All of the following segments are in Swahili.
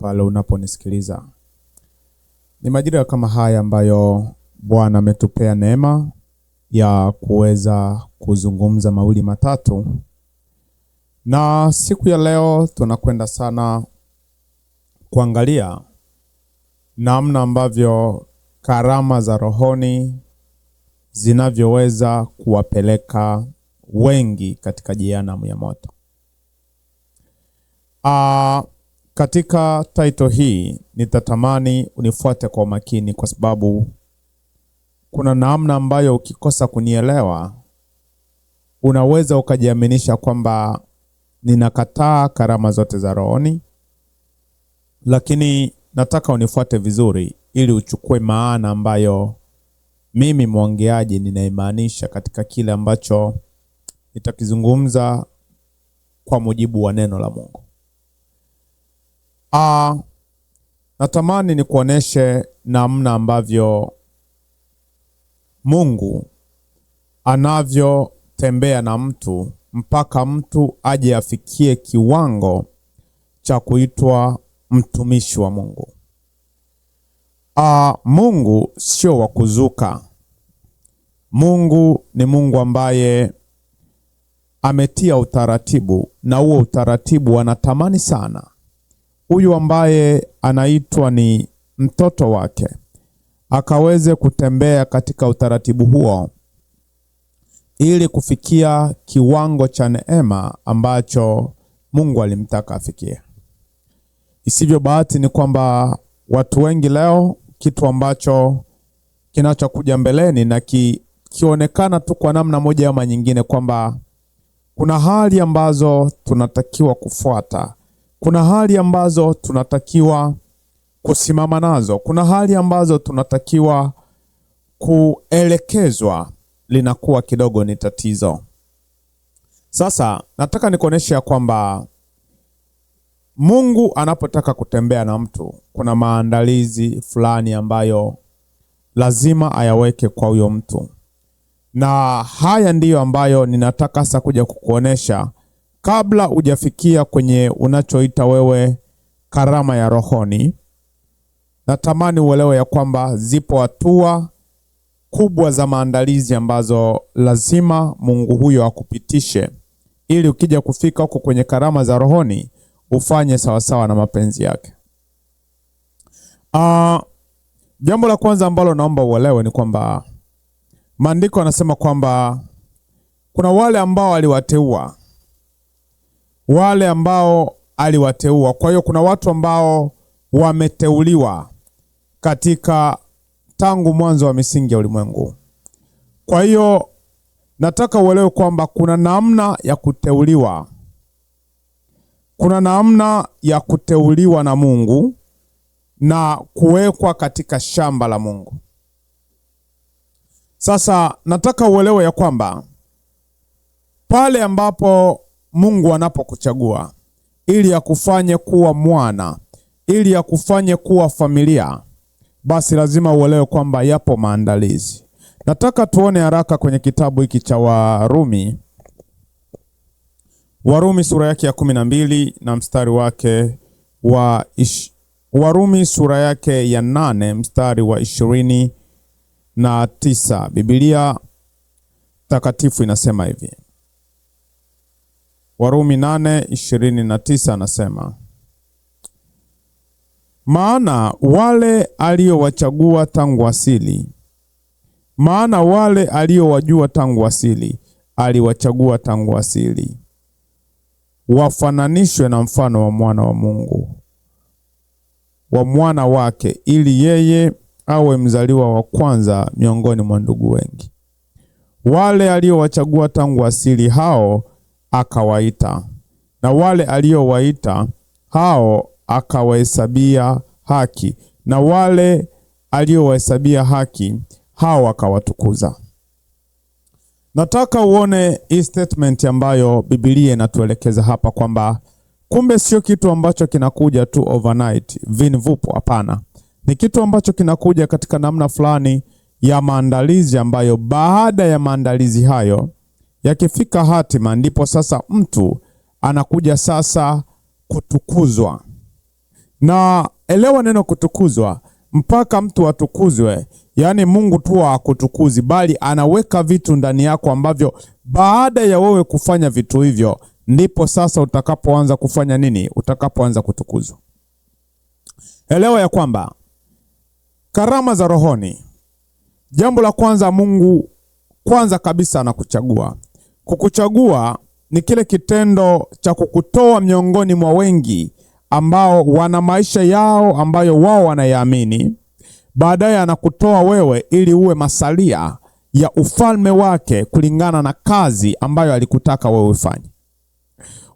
pale unaponisikiliza. Ni majira kama haya ambayo Bwana ametupea neema ya kuweza kuzungumza mawili matatu. Na siku ya leo tunakwenda sana kuangalia namna ambavyo karama za rohoni zinavyoweza kuwapeleka wengi katika jehanamu ya moto. Katika title hii nitatamani unifuate kwa makini, kwa sababu kuna namna ambayo ukikosa kunielewa unaweza ukajiaminisha kwamba ninakataa karama zote za rohoni, lakini nataka unifuate vizuri ili uchukue maana ambayo mimi mwongeaji ninaimaanisha katika kile ambacho nitakizungumza kwa mujibu wa neno la Mungu. Natamani nikuoneshe namna ambavyo Mungu anavyotembea na mtu mpaka mtu aje afikie kiwango cha kuitwa mtumishi wa Mungu. Mungu sio wa kuzuka. Mungu ni Mungu ambaye ametia utaratibu, na huo utaratibu anatamani sana huyu ambaye anaitwa ni mtoto wake akaweze kutembea katika utaratibu huo ili kufikia kiwango cha neema ambacho Mungu alimtaka afikie. Isivyo bahati ni kwamba watu wengi leo, kitu ambacho kinachokuja mbeleni na kionekana tu kwa namna moja ama nyingine, kwamba kuna hali ambazo tunatakiwa kufuata, kuna hali ambazo tunatakiwa kusimama nazo, kuna hali ambazo tunatakiwa kuelekezwa, linakuwa kidogo ni tatizo. Sasa nataka nikuoneshe kwamba Mungu anapotaka kutembea na mtu, kuna maandalizi fulani ambayo lazima ayaweke kwa huyo mtu. Na haya ndiyo ambayo ninataka sasa kuja kukuonesha kabla hujafikia kwenye unachoita wewe karama ya rohoni. Natamani uelewe ya kwamba zipo hatua kubwa za maandalizi ambazo lazima Mungu huyo akupitishe ili ukija kufika huko kwenye karama za rohoni ufanye sawasawa na mapenzi yake. Jambo la kwanza ambalo naomba uelewe ni kwamba maandiko yanasema kwamba kuna wale ambao aliwateua. Wale ambao aliwateua. Kwa hiyo kuna watu ambao wameteuliwa katika tangu mwanzo wa misingi ya ulimwengu. Kwa hiyo nataka uelewe kwamba kuna namna ya kuteuliwa. Kuna namna ya kuteuliwa na Mungu na kuwekwa katika shamba la Mungu. Sasa nataka uelewe ya kwamba pale ambapo Mungu anapokuchagua ili akufanye kuwa mwana, ili akufanye kuwa familia, basi lazima uelewe kwamba yapo maandalizi. Nataka tuone haraka kwenye kitabu hiki cha Warumi. Warumi sura yake ya 12 na mstari wake wa Warumi sura yake ya 8 mstari wa 29. Biblia takatifu inasema hivi. Warumi 8:29 anasema, maana wale aliowachagua tangu asili, maana wale aliowajua tangu asili, aliwachagua tangu asili, wafananishwe na mfano wa mwana wa Mungu, wa mwana wake, ili yeye awe mzaliwa wa kwanza miongoni mwa ndugu wengi. Wale aliowachagua tangu asili, hao akawaita, na wale aliowaita, hao akawahesabia haki, na wale aliowahesabia haki, hao akawatukuza. Nataka uone hii statement ambayo Biblia inatuelekeza hapa kwamba kumbe sio kitu ambacho kinakuja tu overnight, vinvupo, hapana. Ni kitu ambacho kinakuja katika namna fulani ya maandalizi ambayo baada ya maandalizi hayo yakifika hatima, ndipo sasa mtu anakuja sasa kutukuzwa. Na elewa neno kutukuzwa, mpaka mtu atukuzwe, yaani Mungu tu akutukuzi, bali anaweka vitu ndani yako ambavyo baada ya wewe kufanya vitu hivyo ndipo sasa utakapoanza kufanya nini? Utakapoanza kutukuzwa. Elewa ya kwamba karama za rohoni, jambo la kwanza, Mungu kwanza kabisa anakuchagua. Kukuchagua ni kile kitendo cha kukutoa miongoni mwa wengi ambao wana maisha yao ambayo wao wanayaamini. Baadaye anakutoa wewe ili uwe masalia ya ufalme wake kulingana na kazi ambayo alikutaka wewe ufanye.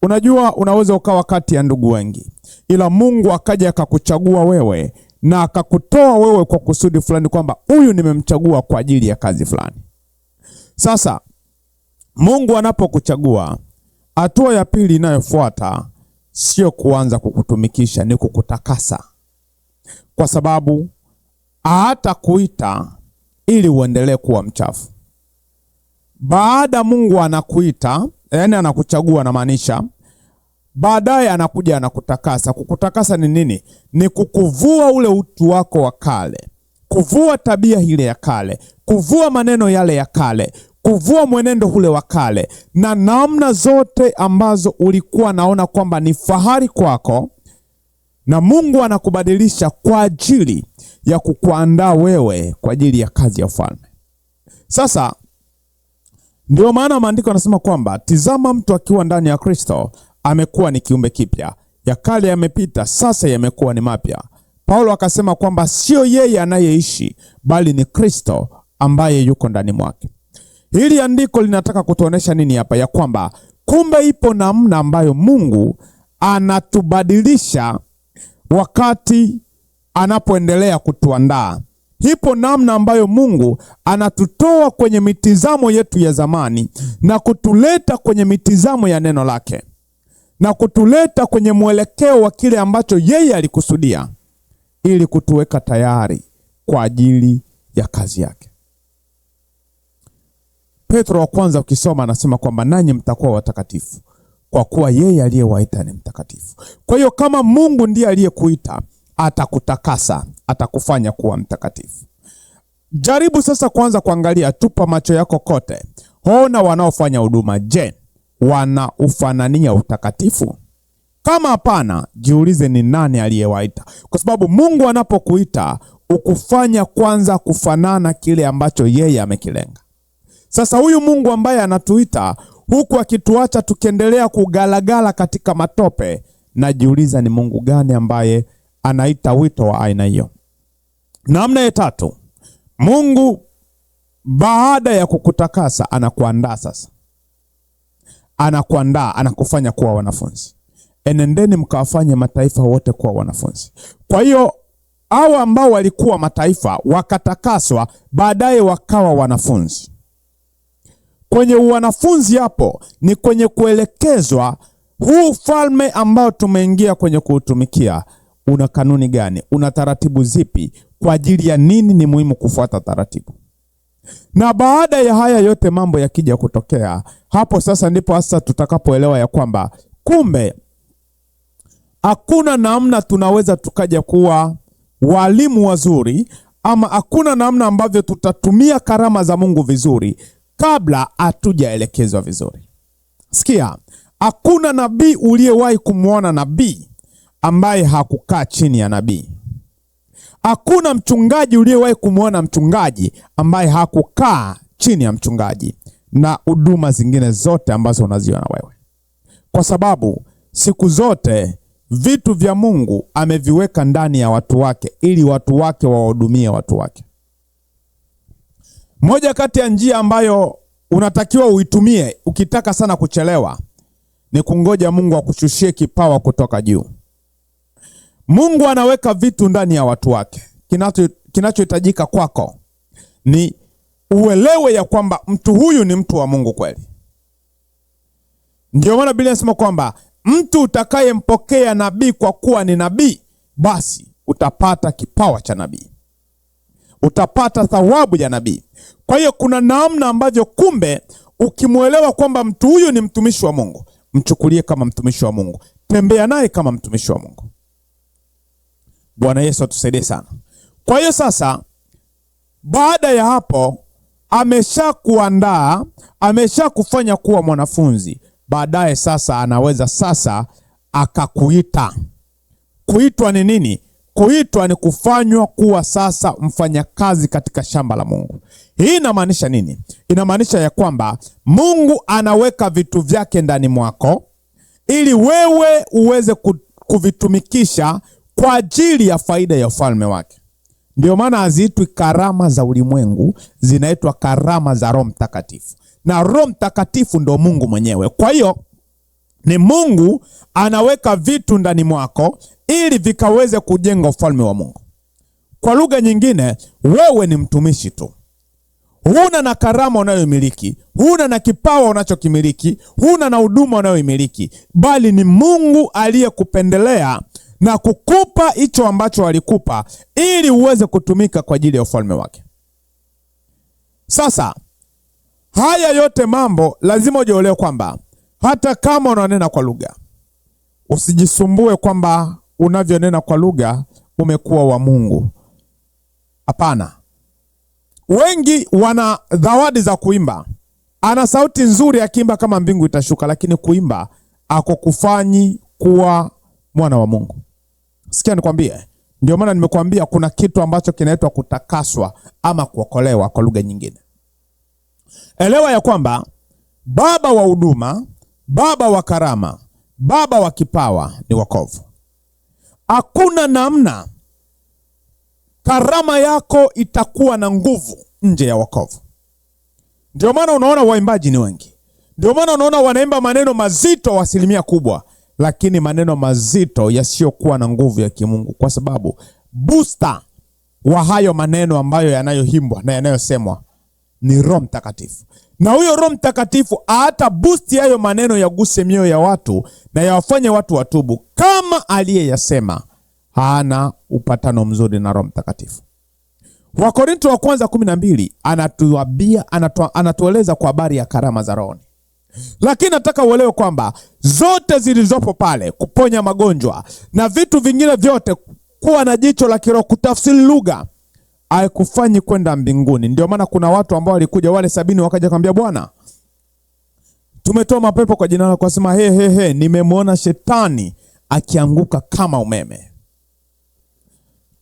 Unajua, unaweza ukawa kati ya ndugu wengi, ila Mungu akaja akakuchagua wewe na akakutoa wewe kwa kusudi fulani, kwamba huyu nimemchagua kwa ajili ya kazi fulani. Sasa Mungu anapokuchagua, hatua ya pili inayofuata sio kuanza kukutumikisha, ni kukutakasa, kwa sababu hata kuita ili uendelee kuwa mchafu. Baada Mungu anakuita, yani anakuchagua, na maanisha baadaye anakuja anakutakasa. Kukutakasa ni nini? Ni kukuvua ule utu wako wa kale, kuvua tabia ile ya kale, kuvua maneno yale ya kale, kuvua mwenendo ule wa kale na namna zote ambazo ulikuwa naona kwamba ni fahari kwako, na Mungu anakubadilisha kwa ajili ya kukuandaa wewe kwa ajili ya kazi ya ufalme. Sasa ndio maana maandiko yanasema kwamba tizama, mtu akiwa ndani ya Kristo amekuwa ni kiumbe kipya, ya kale yamepita, sasa yamekuwa ni mapya. Paulo akasema kwamba sio yeye anayeishi, bali ni Kristo ambaye yuko ndani mwake. Hili andiko linataka kutuonesha nini hapa? Ya kwamba kumbe ipo namna ambayo Mungu anatubadilisha wakati anapoendelea kutuandaa. Ipo namna ambayo Mungu anatutoa kwenye mitizamo yetu ya zamani na kutuleta kwenye mitizamo ya neno lake, na kutuleta kwenye mwelekeo wa kile ambacho yeye alikusudia, ili kutuweka tayari kwa ajili ya kazi yake. Petro wa kwanza ukisoma anasema kwamba nanyi mtakuwa watakatifu kwa kuwa yeye aliyewaita ni mtakatifu. Kwa hiyo kama Mungu ndiye aliyekuita, atakutakasa, atakufanya kuwa mtakatifu. Jaribu sasa kwanza kuangalia, tupa macho yako kote, ona wanaofanya huduma. Je, wana ufanania utakatifu? Kama hapana, jiulize ni nani aliyewaita, kwa sababu Mungu anapokuita ukufanya kwanza kufanana kile ambacho yeye amekilenga. Sasa huyu Mungu ambaye anatuita huku akituacha tukiendelea kugalagala katika matope, na jiuliza ni Mungu gani ambaye anaita wito wa aina hiyo? Namna ya tatu, Mungu baada ya kukutakasa anakuandaa sasa. Anakuandaa, anakufanya kuwa wanafunzi. Enendeni mkawafanye mataifa wote kuwa wanafunzi. Kwa hiyo hao ambao walikuwa mataifa wakatakaswa, baadaye wakawa wanafunzi. Kwenye wanafunzi hapo ni kwenye kuelekezwa huu ufalme ambao tumeingia kwenye kuutumikia. Una kanuni gani? Una taratibu zipi? Kwa ajili ya nini ni muhimu kufuata taratibu? Na baada ya haya yote mambo yakija kutokea, hapo sasa ndipo hasa tutakapoelewa ya kwamba kumbe hakuna namna tunaweza tukaja kuwa walimu wazuri, ama hakuna namna ambavyo tutatumia karama za Mungu vizuri kabla hatujaelekezwa vizuri. Sikia, hakuna nabii uliyewahi kumuona nabii ambaye hakukaa chini ya nabii. Hakuna mchungaji uliyewahi kumuona mchungaji ambaye hakukaa chini ya mchungaji, na huduma zingine zote ambazo unaziona wewe. Kwa sababu siku zote vitu vya Mungu ameviweka ndani ya watu wake ili watu wake wawahudumie watu wake. Moja kati ya njia ambayo unatakiwa uitumie ukitaka sana kuchelewa ni kungoja Mungu akushushie kipawa kutoka juu. Mungu anaweka vitu ndani ya watu wake. Kinachohitajika kwako ni uelewe ya kwamba mtu huyu ni mtu wa Mungu kweli. Ndio maana Biblia inasema kwamba mtu utakayempokea nabii kwa kuwa ni nabii, basi utapata kipawa cha nabii, utapata thawabu ya nabii. Kwa hiyo kuna namna ambavyo kumbe ukimuelewa kwamba mtu huyu ni mtumishi wa Mungu, mchukulie kama mtumishi wa Mungu, tembea naye kama mtumishi wa Mungu. Bwana Yesu atusaidie sana. Kwa hiyo sasa, baada ya hapo ameshakuandaa, ameshakufanya kuwa mwanafunzi. Baadaye sasa anaweza sasa akakuita. Kuitwa ni nini? Kuitwa ni kufanywa kuwa sasa mfanyakazi katika shamba la Mungu. Hii inamaanisha nini? Inamaanisha ya kwamba Mungu anaweka vitu vyake ndani mwako ili wewe uweze kuvitumikisha kwa ajili ya faida ya ufalme wake. Ndio maana haziitwi karama za ulimwengu, zinaitwa karama za Roho Mtakatifu. Na Roho Mtakatifu ndo Mungu mwenyewe. Kwa hiyo ni Mungu anaweka vitu ndani mwako ili vikaweze kujenga ufalme wa Mungu. Kwa lugha nyingine, wewe ni mtumishi tu. Huna na karama unayomiliki, huna na kipawa unachokimiliki, huna na huduma unayoimiliki, bali ni Mungu aliyekupendelea na kukupa hicho ambacho alikupa ili uweze kutumika kwa ajili ya ufalme wake. Sasa haya yote mambo lazima ujielewe kwamba hata kama unanena kwa lugha, usijisumbue kwamba unavyonena kwa lugha umekuwa wa Mungu. Hapana. Wengi wana zawadi za kuimba. Ana sauti nzuri akiimba kama mbingu itashuka, lakini kuimba akukufanyi kuwa mwana wa Mungu. Sikia nikwambie, ndio maana nimekuambia kuna kitu ambacho kinaitwa kutakaswa ama kuokolewa kwa lugha nyingine. Elewa ya kwamba baba wa huduma, baba wa karama, baba wa kipawa ni wokovu. Hakuna namna karama yako itakuwa na nguvu nje ya wokovu. Ndio maana unaona waimbaji ni wengi. Ndio maana unaona wanaimba maneno mazito wa asilimia kubwa, lakini maneno mazito yasiyokuwa na nguvu ya kimungu, kwa sababu booster wa hayo maneno ambayo yanayohimbwa na yanayosemwa ni Roho Mtakatifu. Na huyo Roho Mtakatifu hata boost hayo maneno yaguse mioyo ya watu na yawafanye watu watubu kama aliyeyasema. Hana upatano mzuri na Roho Mtakatifu. Wakorintho wa kwanza 12 anatueleza kwa habari ya karama za rohoni. Lakini nataka uelewe kwamba zote zilizopo pale, kuponya magonjwa na vitu vingine vyote, kuwa na jicho la kiroho, kutafsiri lugha, haikufanyi kwenda mbinguni. Ndio maana kuna watu ambao walikuja wale 70 wakaja kumwambia Bwana, tumetoa mapepo kwa jina lako. Akasema nimemwona shetani akianguka kama umeme.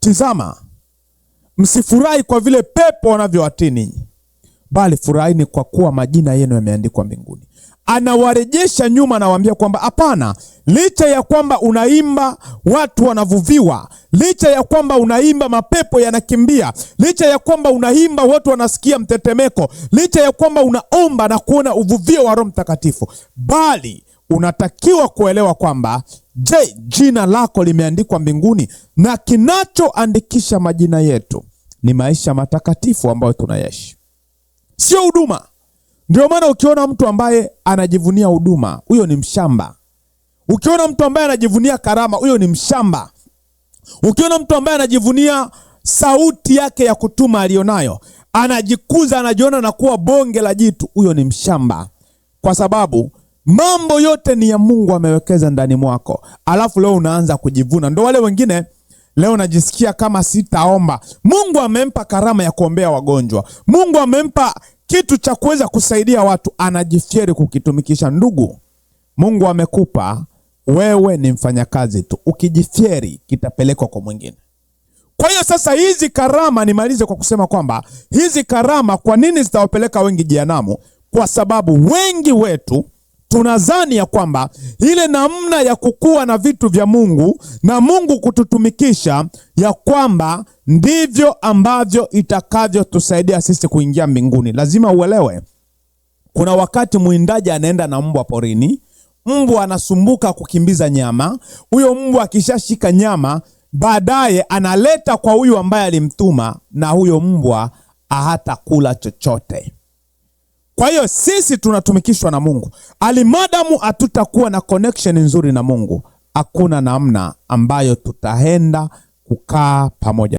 Tazama, msifurahi kwa vile pepo wanavyowatii ninyi, bali furahini kwa kuwa majina yenu yameandikwa mbinguni. Anawarejesha nyuma, anawaambia kwamba hapana, licha ya kwamba unaimba watu wanavuviwa, licha ya kwamba unaimba mapepo yanakimbia, licha ya kwamba unaimba watu wanasikia mtetemeko, licha ya kwamba unaomba na kuona uvuvio wa Roho Mtakatifu, bali unatakiwa kuelewa kwamba jina lako limeandikwa mbinguni, na kinachoandikisha majina yetu ni maisha matakatifu ambayo tunaishi, sio huduma. Ndio maana ukiona mtu ambaye anajivunia huduma, huyo ni mshamba. Ukiona mtu ambaye anajivunia karama, huyo ni mshamba. Ukiona mtu ambaye anajivunia sauti yake ya kutuma alionayo, anajikuza, anajiona na kuwa bonge la jitu, huyo ni mshamba. Kwa sababu mambo yote ni ya Mungu amewekeza ndani mwako. Alafu leo unaanza kujivuna. Ndio wale wengine leo najisikia kama sitaomba. Mungu amempa karama ya kuombea wagonjwa. Mungu amempa kitu cha kuweza kusaidia watu, anajifieri kukitumikisha. Ndugu, Mungu amekupa, wewe ni mfanyakazi tu. Ukijifieri kitapelekwa kwa mwingine. Kwa hiyo sasa hizi karama, nimalize kwa kusema kwamba hizi karama kwa nini zitawapeleka wengi jehanamu? Kwa sababu wengi wetu tunadhani ya kwamba ile namna ya kukua na vitu vya Mungu na Mungu kututumikisha, ya kwamba ndivyo ambavyo itakavyo tusaidia sisi kuingia mbinguni. Lazima uelewe, kuna wakati mwindaji anaenda na mbwa porini, mbwa anasumbuka kukimbiza nyama. Huyo mbwa akishashika nyama, baadaye analeta kwa huyu ambaye alimtuma, na huyo mbwa hata kula chochote. Kwa hiyo sisi tunatumikishwa na Mungu. Alimadamu hatutakuwa na connection nzuri na Mungu, hakuna namna ambayo tutaenda kukaa pamoja.